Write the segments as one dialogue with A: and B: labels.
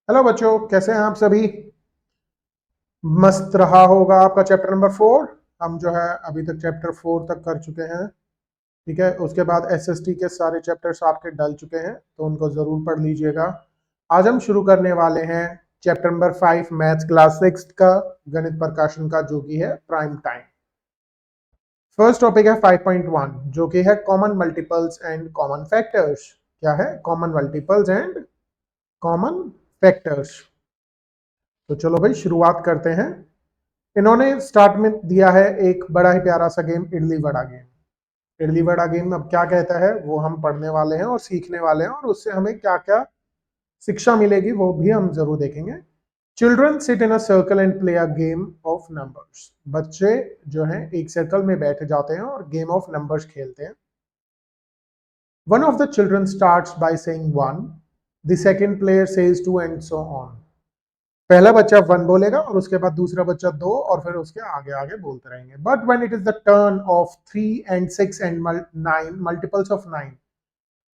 A: Hello बच्चों, कैसे हैं आप सभी। मस्त रहा होगा आपका चैप्टर नंबर 4। हम जो है अभी तक चैप्टर 4 तक कर चुके हैं। ठीक है, उसके बाद एसएसटी के सारे चैप्टर्स आपके डल चुके हैं, तो उनको जरूर पढ़ लीजिएगा। आज हम शुरू करने वाले हैं चैप्टर नंबर 5 मैथ्स क्लास 6 का, गणित प्रकाशन का, जो कि है प्राइम टाइम। फर्स्ट टॉपिक है 5.1, जो कि है common multiples and common factors. क्या है? Common multiples and common factors. तो चलो भाई शुरुआत करते हैं। इन्होंने स्टार्ट में दिया है एक बड़ा ही प्यारा सा game, idli vada game. Idli vada game अब क्या कहता है वो हम पढ़ने वाले हैं और सीखने वाले हैं, और उससे हमें क्या क्या शिक्षा मिलेगी वो भी हम जरूर देखेंगे। Children sit in a circle and play a game of numbers. बच्चे जो हैं एक सर्कल में बैठ जाते हैं और गेम ऑफ नंबर्स खेलते हैं। One of the children starts by saying one, the second player says two and so on. पहला बच्चा वन बोलेगा और उसके बाद दूसरा बच्चा दो, और फिर उसके आगे आगे बोलते रहेंगे। But when it is the turn off 3 and 6 and 9, multiples of 9,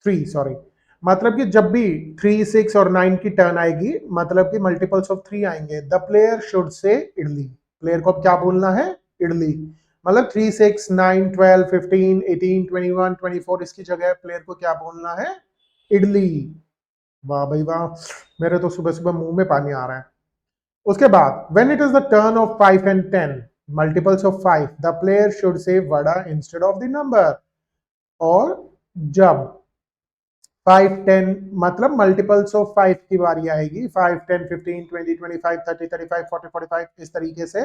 A: 3 sorry, मतलब कि जब भी 3, 6 और 9 की टर्न आएगी, मतलब कि मल्टीपल्स ऑफ 3 आएंगे, the player should say idli. Player को अब क्या बोलना है? इडली। मतलब 3, 6, 9, 12, 15, 18, 21, 24, इसकी जगह प्लेयर को क्या बोलना है? इडली। वाह भाई वाह, मेरे तो सुबह सुबह मुंह में पानी आ रहा है। उसके बाद when it is the turn off 5 and 10, multiples of 5, the player should say vada instead of the number. और जब 5, 10 मतलब मल्टीपल्स ऑफ 5 की बारी आएगी, 5, 10, 15, 20, 25, 30, 35, 40, 45, इस तरीके से,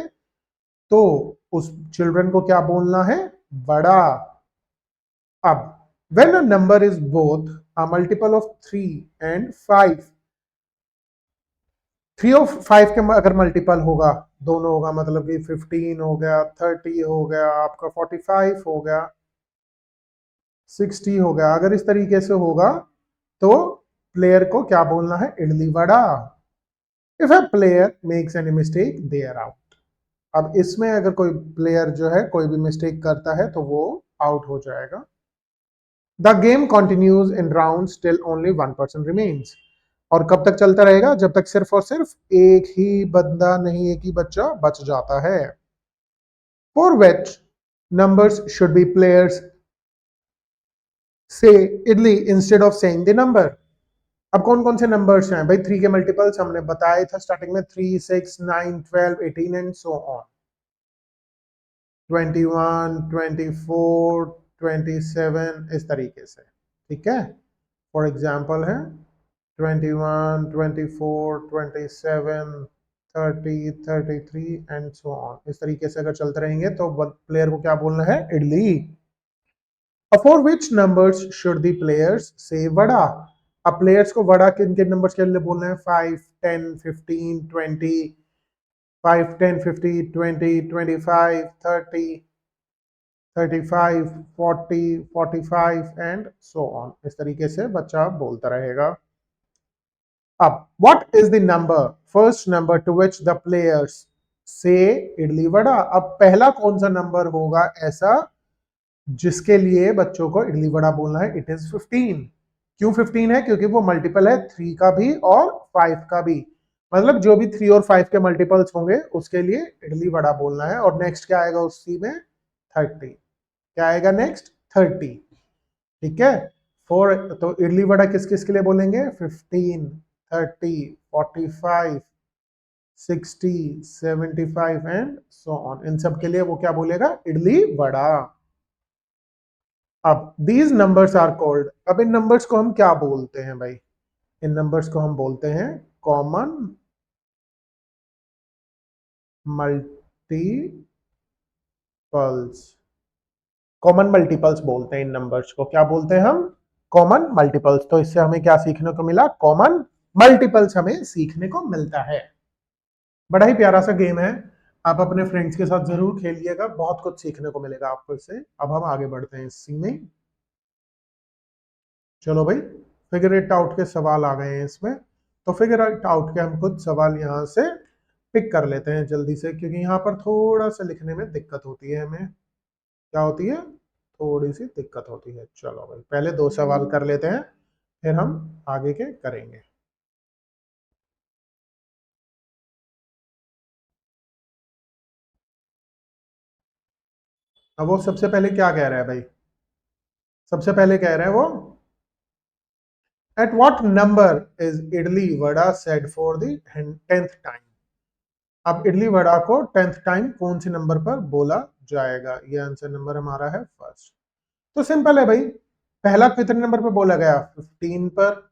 A: तो उस चिल्ड्रन को क्या बोलना है? बड़ा। अब when a number is both a multiple of 3 and 5, 3 और 5 के अगर मल्टीपल होगा, दोनों होगा, मतलब कि 15 हो गया, 30 हो गया, आपका 45 हो गया, 60 हो गया, अगर इस तरीके से होगा तो प्लेयर को क्या बोलना है? Idli vada. If a player makes any mistake they are out. अब इसमें अगर कोई प्लेयर जो है कोई भी मिस्टेक करता है तो वो आउट हो जाएगा। The game continues in round till only one person remains. और कब तक चलता रहेगा? जब तक सिर्फ और सिर्फ एक ही बंदा नहीं, एक ही बच्चा बच जाता है। For which numbers should be players से ideally instead of saying the number. अब कौन कौन से नंबर्स हैं भाई? 3 के मल्टीपल्स हमने बताए था स्टार्टिंग में, 3, 6, 9, 12, 18 एंड सो ऑन, 21, 24, 27, इस तरीके से। ठीक है, फॉर एग्जाम्पल है 21, 24, 27, 30, 33 एंड सो ऑन। इस तरीके से अगर चलते रहेंगे तो प्लेयर को क्या बोलना है? Idli. For which numbers should the players से वड़ा। अब प्लेयर्स को वड़ा किन किन नंबर्स के लिए बोलना है? 5, 10, 15, 20, 5, 10, 50, 20, 25, 30, 35, 40, 45 एंड सो ऑन। इस तरीके से बच्चा बोलता रहेगा। अब what is the number, first number two which the players से इडली वड़ा। अब पहला कौन सा नंबर होगा ऐसा जिसके लिए बच्चों को इडली वड़ा बोलना है? It is 15। क्यों 15 है? क्योंकि वो मल्टीपल है 3 का भी और 5 का भी। मतलब जो भी 3 और 5 के मल्टीपल्स होंगे उसके लिए इडली वड़ा बोलना है। और नेक्स्ट क्या आएगा उसी में? 30। क्या आएगा नेक्स्ट? 30। ठीक है, फोर। तो इडली वड़ा किस किस के लिए बोलेंगे? 15, 30, 45, 60, 75 एंड सो ऑन। इन सब के लिए वो क्या बोलेगा? इडली वड़ा। अब दीज नंबर्स आर कॉल्ड, अब इन नंबर्स को हम क्या बोलते हैं भाई? इन नंबर्स को हम बोलते हैं कॉमन मल्टीपल्स। कॉमन मल्टीपल्स बोलते हैं इन नंबर्स को। क्या बोलते हैं हम? Common multiples. तो इससे हमें क्या सीखने को मिला? कॉमन मल्टीपल्स हमें सीखने को मिलता है। बड़ा ही प्यारा सा गेम है, आप अपने फ्रेंड्स के साथ जरूर खेलिएगा, बहुत कुछ सीखने को मिलेगा आपको इससे। अब हम आगे बढ़ते हैं इसी में। चलो भाई, फिगर इट आउट के सवाल आ गए हैं इसमें। तो फिगर इट आउट के हम कुछ सवाल यहाँ से पिक कर लेते हैं जल्दी से, क्योंकि यहाँ पर थोड़ा सा लिखने में दिक्कत होती है हमें। क्या होती है? थोड़ी सी दिक्कत होती है। चलो भाई पहले 2 सवाल कर लेते हैं, फिर हम आगे के करेंगे। अब वो सबसे पहले क्या कह रहा है भाई, सबसे पहले कह रहा है वो at what number is idli vada said for the 10th time. अब इडली वड़ा को 10th टाइम कौन से नंबर पर बोला जाएगा, ये आंसर नंबर हमारा है फर्स्ट। तो सिंपल है भाई, पहला कितने नंबर पर बोला गया, 15 पर,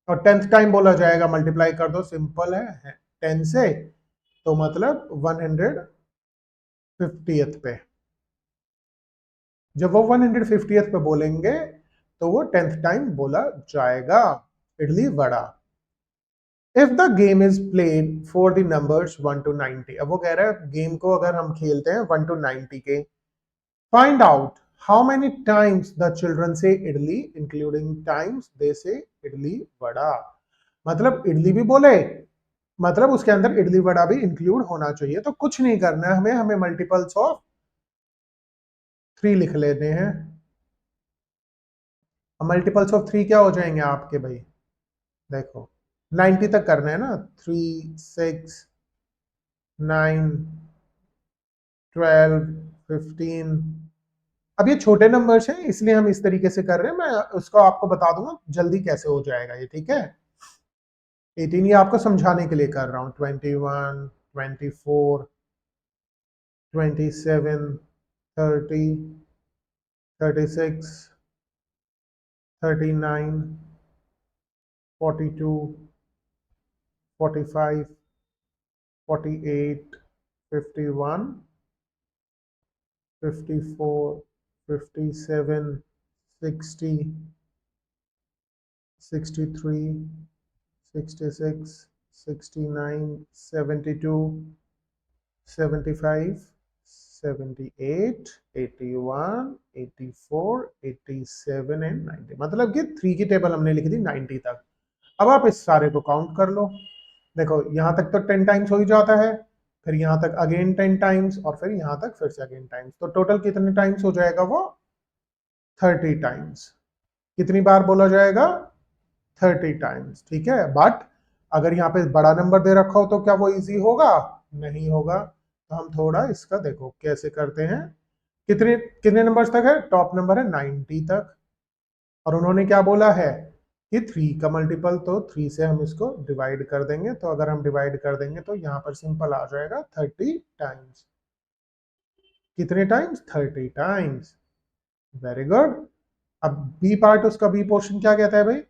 A: और 10th टाइम बोला जाएगा, मल्टीप्लाई कर दो, सिंपल है 10 से, तो मतलब 150th पे। जब वो 150th पे बोलेंगे तो वो 10th टाइम बोला जाएगा idli vada. If the game is played for the numbers 1 to 90, अब वो कह रहा है गेम को अगर हम खेलते हैं 1 to 90 के, find out how many times the children से इडली इंक्लूडिंग टाइम्स दे से इडली वड़ा। मतलब इडली भी बोले, मतलब उसके अंदर इडली वड़ा भी इंक्लूड होना चाहिए। तो कुछ नहीं करना है हमें, हमें मल्टीपल्स ऑफ 3 लिख लेते हैं। मल्टीपल्स ऑफ 3 क्या हो जाएंगे आपके भाई, देखो 90 तक करना है ना, 3 6 9 12 15। अब ये छोटे नंबर्स हैं इसलिए हम इस तरीके से कर रहे हैं, मैं उसको आपको बता दूंगा जल्दी कैसे हो जाएगा ये, ठीक है। 18 ये आपको समझाने के लिए कर रहा हूँ, 21 24 27 30 36 39 42 45 48 51 54 57 60 63 66 69 72 75 78 81 84 87 एंड 90। मतलब कि 3 की टेबल हमने लिखी थी 90 तक। अब आप इस सारे को काउंट कर लो, देखो यहां तक तो 10 टाइम्स हो ही जाता है, फिर यहां तक अगेन 10 टाइम्स, और फिर यहां तक फिर से अगेन टाइम्स, तो टोटल कितने टाइम्स हो जाएगा वो, 30 टाइम्स। कितनी बार बोला जाएगा, 30 टाइम्स, ठीक है। बट अगर यहाँ पे बड़ा नंबर दे रखा हो तो क्या वो इजी होगा, नहीं होगा। तो हम थोड़ा इसका देखो कैसे करते हैं, कितने कितने नंबर्स तक है, टॉप नंबर है 90 तक, और उन्होंने क्या बोला है कि 3 का मल्टीपल, तो 3 से हम इसको डिवाइड कर देंगे, तो अगर हम डिवाइड कर देंगे तो यहाँ पर सिंपल आ जाएगा 30 टाइम्स। कितने टाइम्स, 30 टाइम्स, वेरी गुड। अब बी पार्ट, उसका बी पोर्शन क्या कहता है भाई,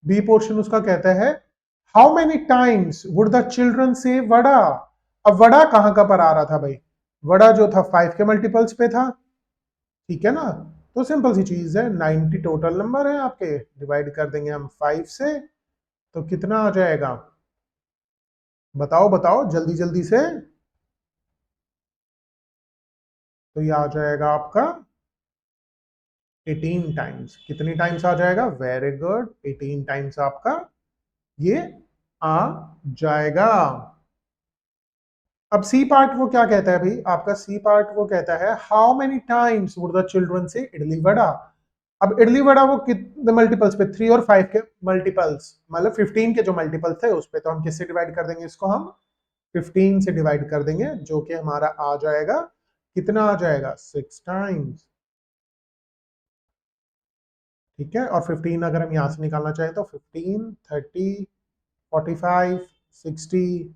A: बी पोर्शन उसका कहता है how many times would the children से वड़ा। अब वड़ा कहां का पर आ रहा था भाई, वड़ा जो था 5 के मल्टीपल्स पे था, ठीक है ना। तो सिंपल सी चीज है, 90 टोटल नंबर है आपके, डिवाइड कर देंगे हम 5 से, तो कितना आ जाएगा, बताओ बताओ जल्दी जल्दी से। तो ये आ जाएगा आपका 18 टाइम्स। कितनी टाइम्स आ जाएगा, वेरी गुड, 18 टाइम्स आपका ये आ जाएगा। अब सी पार्ट वो क्या कहता है भाई, आपका सी पार्ट वो कहता है how many times would the children से इडली वड़ा। अब इडली वड़ा वो कितने मल्टीपल्स पे, 3 और 5 के मल्टीपल्स, मतलब 15 के जो मल्टीपल्स थे उस पे, तो हम किससे डिवाइड कर देंगे इसको, हम 15 से डिवाइड कर देंगे, जो कि हमारा आ जाएगा, कितना आ जाएगा, 6 टाइम्स, ठीक है। और 15 अगर हम यहां से निकालना चाहें तो 15 30 45 60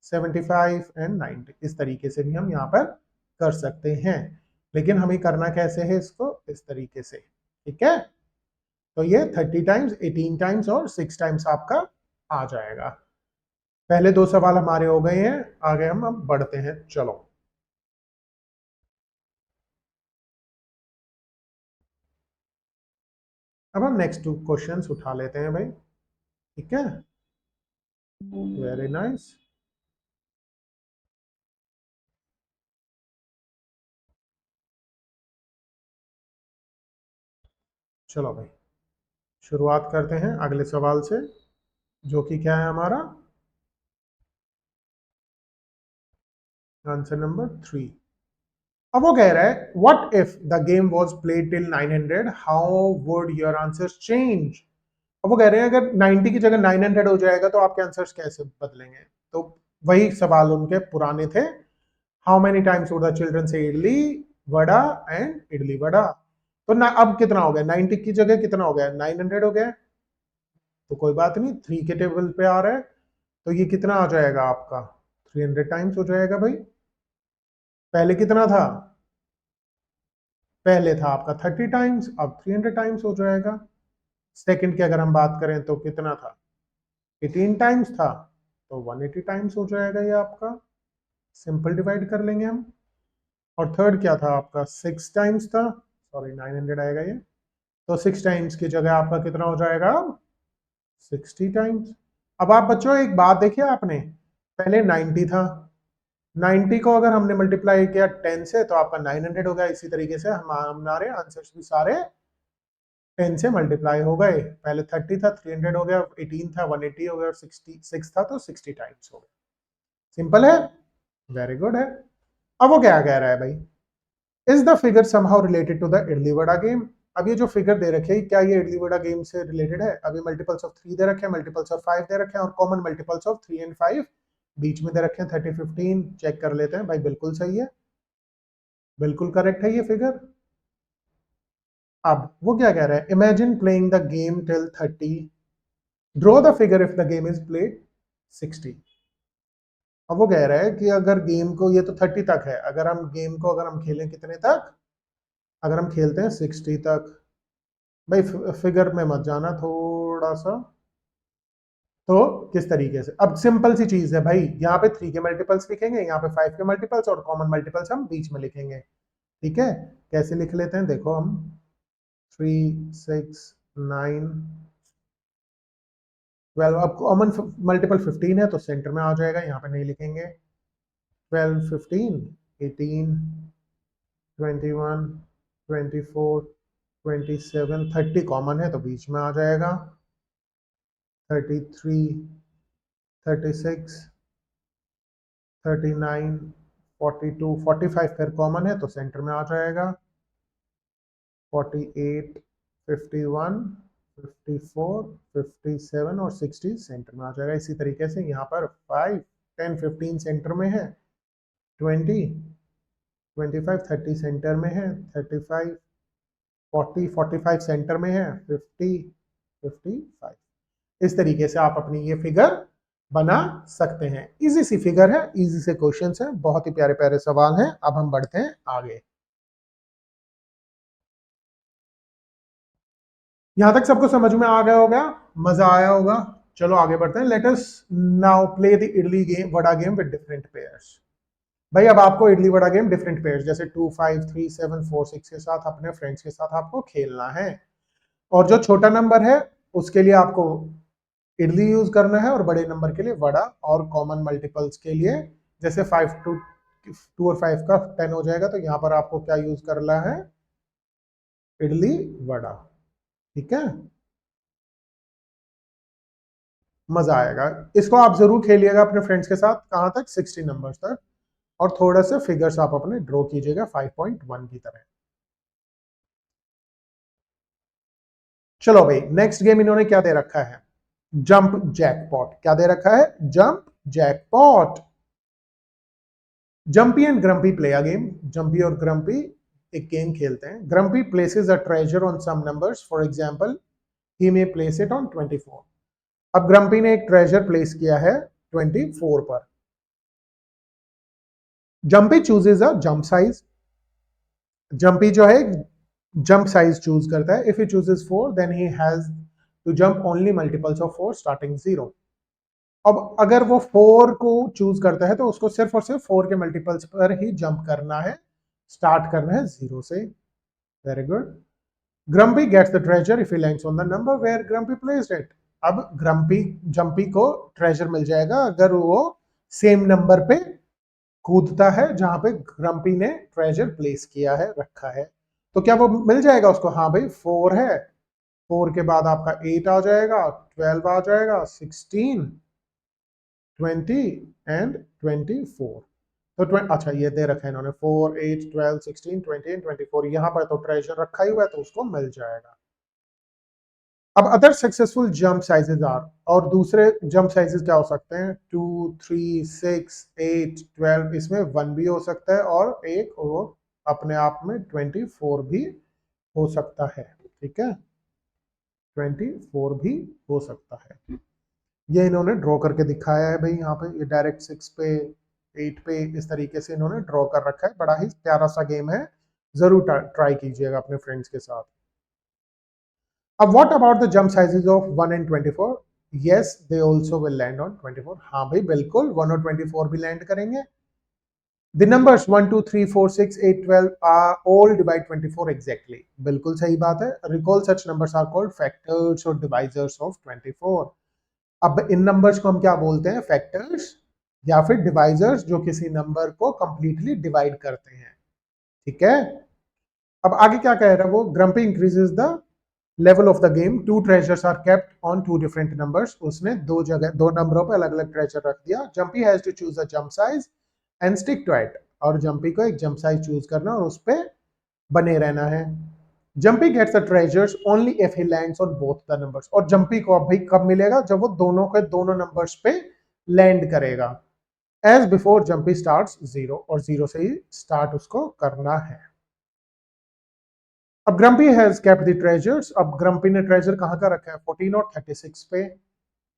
A: 75 एंड 90, इस तरीके से भी हम यहाँ पर कर सकते हैं। लेकिन हमें करना कैसे है इसको, इस तरीके से, ठीक है। तो ये 30 टाइम्स 18 टाइम्स और 6 टाइम्स आपका आ जाएगा। पहले 2 सवाल हमारे हो गए हैं, आगे हम अब बढ़ते हैं, चलो। अब हम नेक्स्ट 2 क्वेश्चंस उठा लेते हैं भाई, ठीक है, वेरी नाइस। चलो भाई शुरुआत करते हैं अगले सवाल से, जो कि क्या है हमारा आंसर नंबर 3। अब वो कह रहा है what if the game was played till 900 how would your answers change. अब वो कह रहे हैं अगर 90 की जगह 900 हो जाएगा तो आपके आंसर्स कैसे बदलेंगे। तो वही सवाल उनके पुराने थे, how many times would the children से इडली, वड़ा एंड इडली वड़ा। तो ना अब कितना हो गया, 90 की जगह कितना हो गया, 900 हो गया। तो कोई बात नहीं, 3 के टेबल पे आ रहा है, तो ये कितना आ जाएगा आपका, 300 टाइम्स हो जाएगा भाई। पहले कितना था, पहले था आपका 30 टाइम्स, अब 300 टाइम्स हो जाएगा। सेकंड की अगर हम बात करें तो कितना था, 18 टाइम्स था, तो 180 टाइम्स हो जाएगा ये आपका। सिंपल डिवाइड कर लेंगे हम। और थर्ड क्या था आपका, 6 टाइम्स था, सॉरी 900 आएगा ये। तो 6 टाइम्स की जगह आपका कितना हो जाएगा अब, 60 टाइम्स। अब आप बच्चों एक बात देखिए आपने, पहले 90 था, 90 को अगर हमने मल्टीप्लाई किया 10 से तो आपका 900 हो गया। इसी तरीके से हमारे आंसर्स भी सारे 10 से मल्टीप्लाई हो गए। पहले 30 था, 300 हो गया, 18 था, 180 हो गया, और 66 था तो 60 टाइम्स हो गया। सिंपल है, वेरी गुड है। अब वो क्या कह रहा है भाई, is the figure somehow related to the idli vada game. अब ये जो फिगर दे रखे हैं क्या ये इडली वड़ा गेम से रिलेटेड है। अभी मल्टीपल्स ऑफ 3 दे रखे हैं, मल्टीपल्स ऑफ 5 दे रखे हैं, और कॉमन मल्टीपल्स ऑफ 3 एंड 5 बीच में दे रखे हैं 30 15। चेक कर लेते हैं भाई, बिल्कुल सही है, बिल्कुल करेक्ट है ये फिगर। अब वो क्या कह रहा है, imagine playing the game till 30, draw the figure if the game is played 60। अब वो कह रहा है कि अगर गेम को, ये तो 30 तक है, अगर हम गेम को अगर हम खेलें कितने तक, अगर हम खेलते हैं 60 तक। भाई फिगर में मत जाना थोड़ा सा। तो किस तरीके से, अब सिंपल सी चीज है भाई, यहाँ पे 3 के मल्टीपल्स लिखेंगे, यहाँ पे 5 के मल्टीपल्स, और कॉमन मल्टीपल्स हम बीच में लिखेंगे। ठीक है, कैसे लिख लेते हैं देखो हम, 3 6 9 12। अब कॉमन मल्टीपल 15 है तो सेंटर में आ जाएगा, यहाँ पे नहीं लिखेंगे। 12 15 18 21 24 27 30 कॉमन है तो बीच में आ जाएगा। 33 36 39 42 45 फिर कॉमन है तो सेंटर में आ जाएगा। 48 51 54 57 और 60 सेंटर में आ जाएगा। इसी तरीके से यहाँ पर 5 10 15 सेंटर में है, 20 25 30 सेंटर में है, 35 40 45 सेंटर में है, 50 55। इस तरीके से आप अपनी ये फिगर बना सकते हैं। इजी सी फिगर है, इजी से क्वेश्चंस है, बहुत ही प्यारे प्यारे सवाल हैं। अब हम बढ़ते हैं आगे। यहां तक सबको समझ में आ गया होगा, मजा आया होगा। चलो आगे बढ़ते हैं। Let us now play the idli game vada game with different pairs. भाई अब आपको idli vada game different pairs जैसे 2 5 3 7 4 6 के साथ अपने फ्रेंड्स के साथ आपको खेलना है। और जो छोटा नंबर है उसके लिए आपको इडली यूज करना है, और बड़े नंबर के लिए वड़ा, और कॉमन मल्टीपल्स के लिए जैसे 5 2 और 5 का 10 हो जाएगा, तो यहाँ पर आपको क्या यूज करना है, इडली वड़ा। ठीक है, मजा आएगा। इसको आप जरूर खेलिएगा अपने फ्रेंड्स के साथ, कहां तक, 60 नंबर्स तक। और थोड़ा सा फिगर्स आप अपने ड्रॉ कीजिएगा 5.1 की तरह। चलो भाई, नेक्स्ट गेम इन्होंने क्या दे रखा है, जंप जैकपॉट। क्या दे रखा है, jump jackpot. Jumpy and Grumpy play a game. Jumpy और ग्रम्पी एक गेम खेलते हैं। Grumpy places a treasure on some numbers, for example he may place it on 24। अब ग्रम्पी ने एक ट्रेजर प्लेस किया है 24 पर। Jumpy chooses a jump size. Jumpy जो है जंप साइज चूज करता है। If he chooses 4 then he has to jump only multiples of 4 starting 0। अब अगर वो 4 को चूज करता है तो उसको सिर्फ और सिर्फ 4 के मल्टीपल्स पर ही जंप करना है, स्टार्ट करना है 0 से। Very good. Grumpy gets the treasure if he lands on the number where Grumpy placed it. अब ग्रम्पी जंपी को ट्रेजर मिल जाएगा अगर वो सेम नंबर पे कूदता है जहां पे ग्रम्पी ने ट्रेजर प्लेस किया है, रखा है। तो क्या वो मिल जाएगा उसको, हाँ भाई 4 है, 4 के बाद आपका 8 आ जाएगा, 12 आ जाएगा, 16 20 एंड 24। तो अच्छा ये दे रखा है इन्होंने 4 8 12 16 20 एंड 24। यहाँ पर तो ट्रेजर रखा ही हुआ है तो उसको मिल जाएगा। अब other successful jump sizes are, और दूसरे जंप साइजेस क्या हो सकते हैं, 2 3 6 8 12। इसमें 1 भी हो सकता है और एक और अपने आप में 24 भी हो सकता है। ठीक है, 24 भी हो सकता है। ये इन्होंने ड्रॉ करके दिखाया है भाई, यहाँ पे ये डायरेक्ट 6 पे 8 पे इस तरीके से इन्होंने ड्रॉ कर रखा है। बड़ा ही प्यारा सा गेम है, जरूर ट्राई कीजिएगा अपने फ्रेंड्स के साथ। अब what about the jump sizes of 1 and 24? Yes they also will land on 24। हाँ भाई बिल्कुल, 1 और 24 भी लैंड करेंगे। The numbers 1, 2, 3, 4, 6, 8, 12 are all divide 24 exactly. बिल्कुल सही बात है। Recall such numbers are called factors or divisors of 24. अब इन नंबर्स को हम क्या बोलते हैं? फैक्टर्स या फिर डिवाइजर्स, जो किसी नंबर को कंप्लीटली डिवाइड करते हैं। ठीक है, अब आगे क्या कह रहा है वो? Grumpy increases the level of the game, two treasures are kept on two different numbers. उसने दो जगह दो नंबरों पे अलग अलग ट्रेजर रख दिया। Jumpy has to choose a jump size and stick to it. और जंपी को एक जंप साइज चूज करना और उस पे बने रहना है। Jumpy gets the treasures only if he lands on both the numbers. और जंपी को अब भाई कब मिलेगा? जब वो दोनों के दोनों नंबर्स पे लैंड करेगा। एज बिफोर जंपी स्टार्ट्स 0, और 0 से ही स्टार्ट उसको करना है। अब grumpy has kept the treasures. अब ग्रम्पी ने ट्रेजर कहां का रखा है? 14 और 36 पे।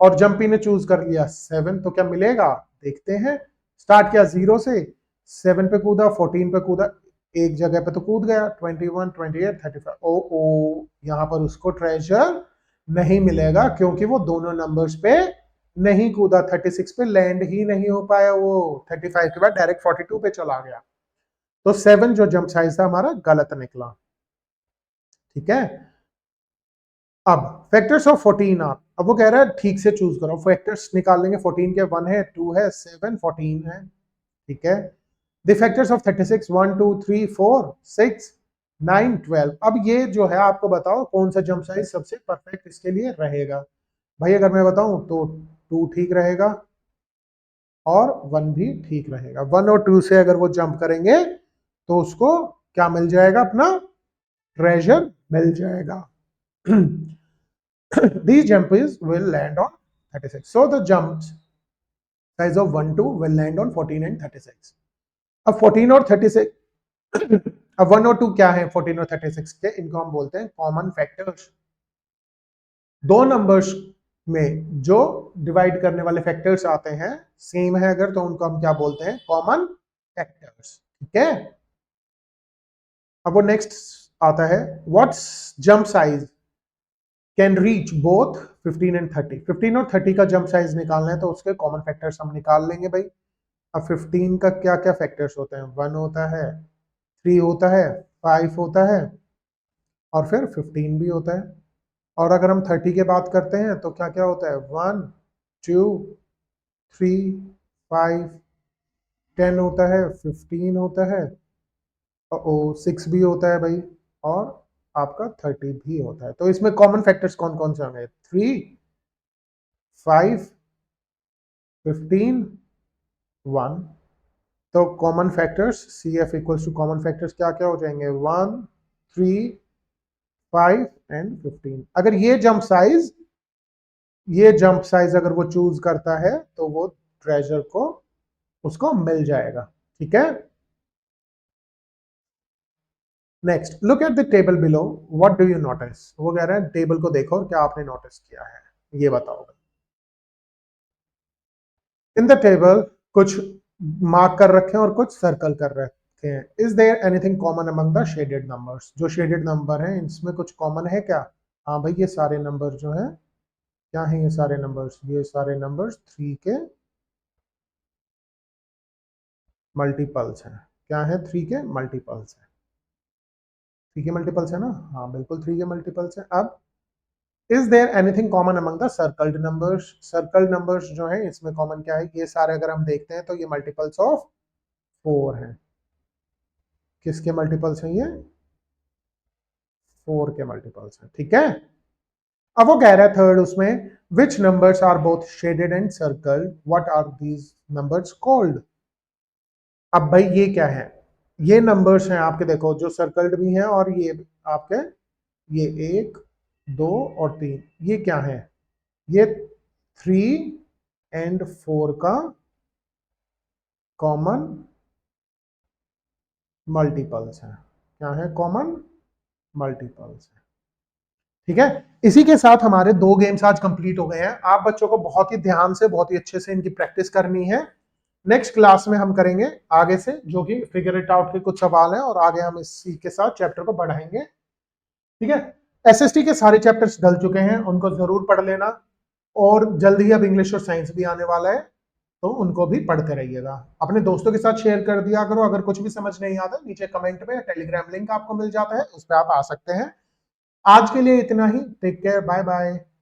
A: और जंपी ने चूज कर लिया 7, तो क्या मिलेगा देखते हैं। स्टार्ट किया 0 से, 7 पे कूदा, 14 पे कूदा, एक जगह पे तो कूद गया। 21, 28, 35। ओ यहां पर उसको ट्रेजर नहीं मिलेगा क्योंकि वो दोनों नंबर्स पे नहीं कूदा। 36 पे लैंड ही नहीं हो पाया, वो 35 के बाद डायरेक्ट 42 पे चला गया। तो 7 जो जंप साइज था हमारा गलत निकला। ठीक है, अब फैक्टर्स ऑफ 14 आप, अब वो कह रहा है ठीक से चूज करो। फैक्टर्स निकाल लेंगे। 14 के 1 है, 2 है, 7, 14 है। ठीक है, द फैक्टर्स ऑफ 36 1, 2, 3, 4, 6, 9, 12। अब ये जो है आपको बताओ कौन सा जंप साइज सबसे परफेक्ट इसके लिए रहेगा। भाई अगर मैं बताऊं तो 2 ठीक रहेगा और 1 भी ठीक रहेगा। 1 और 2 से अगर वो जंप करेंगे तो उसको क्या मिल जाएगा? अपना ट्रेजर मिल जाएगा। These jumps will land on 36. So the jumps size of 1, 2 will land on 14 and 36. अब 14 और 36 अब 1 और 2 क्या है 14 और 36 के? इनको हम बोलते हैं कॉमन फैक्टर्स। दो नंबर्स में जो डिवाइड करने वाले फैक्टर्स आते हैं सेम है अगर, तो उनको हम क्या बोलते हैं? Common factors. ठीक है, अब वो नेक्स्ट आता है, what's jump size can reach both 15 and 30। 15 और 30 का जंप साइज निकालना है तो उसके कॉमन फैक्टर्स हम निकाल लेंगे भाई। अब 15 का क्या क्या फैक्टर्स होते हैं? 1 होता है, 3 होता है, 5 होता है और फिर 15 भी होता है। और अगर हम 30 की बात करते हैं तो क्या क्या होता है? 1, 2, 3, 5, 10 होता है, 15 होता है, और 6 भी होता है भाई, और आपका 30 भी होता है। तो इसमें कॉमन फैक्टर्स कौन कौन से होंगे? 3, 5, 15, 1। तो common factors C F equals to common factors क्या क्या हो जाएंगे? 1, 3, 5 एंड 15। अगर ये जंप साइज अगर वो चूज करता है तो वो ट्रेजर को उसको मिल जाएगा। ठीक है, next look at the table below, what do you notice? वो कह रहा है टेबल को देखो और क्या आपने नोटिस किया है ये बताओ। इन द टेबल कुछ मार्क कर रखे हैं और कुछ सर्कल कर रखे हैं। Is there anything common among the shaded numbers? जो शेडेड नंबर हैं इसमें कुछ कॉमन है क्या? हाँ भाई, ये सारे नंबर जो हैं क्या हैं? ये सारे नंबर्स, ये सारे नंबर्स 3 के मल्टीपल्स हैं। क्या है? 3 के मल्टीपल्स हैं। 3 के मल्टीपल्स है ना? हाँ बिल्कुल 3 के मल्टीपल्स हैं। अब is there anything common among the circled numbers? Circled numbers जो है इसमें कॉमन क्या है? ये सारे अगर हम देखते हैं तो ये मल्टीपल्स ऑफ 4 हैं। किसके मल्टीपल्स हैं ये? 4 के मल्टीपल्स हैं। ठीक है, अब वो कह रहा है थर्ड उसमें, which numbers are both shaded and circled, what are these numbers called? अब भाई ये क्या है? ये नंबर्स हैं आपके, देखो जो सर्कल्ड भी हैं और ये आपके, ये 1, 2 और 3, ये क्या है? ये 3 एंड 4 का कॉमन मल्टीपल्स है। क्या है? कॉमन मल्टीपल्स है। ठीक है, इसी के साथ हमारे 2 गेम्स आज कंप्लीट हो गए हैं। आप बच्चों को बहुत ही ध्यान से, बहुत ही अच्छे से इनकी प्रैक्टिस करनी है। नेक्स्ट क्लास में हम करेंगे आगे से, जो कि फिगर इट आउट के कुछ सवाल हैं, और आगे हम इसी के साथ चैप्टर को बढ़ाएंगे। ठीक है, एसएसटी के सारे चैप्टर्स डल चुके हैं, उनको जरूर पढ़ लेना। और जल्द ही अब इंग्लिश और साइंस भी आने वाला है, तो उनको भी पढ़ते रहिएगा। अपने दोस्तों के साथ शेयर कर दिया करो। अगर कुछ भी समझ नहीं आता, नीचे कमेंट में टेलीग्राम लिंक आपको मिल जाता है, उस पर आप आ सकते हैं। आज के लिए इतना ही। Take care, bye bye.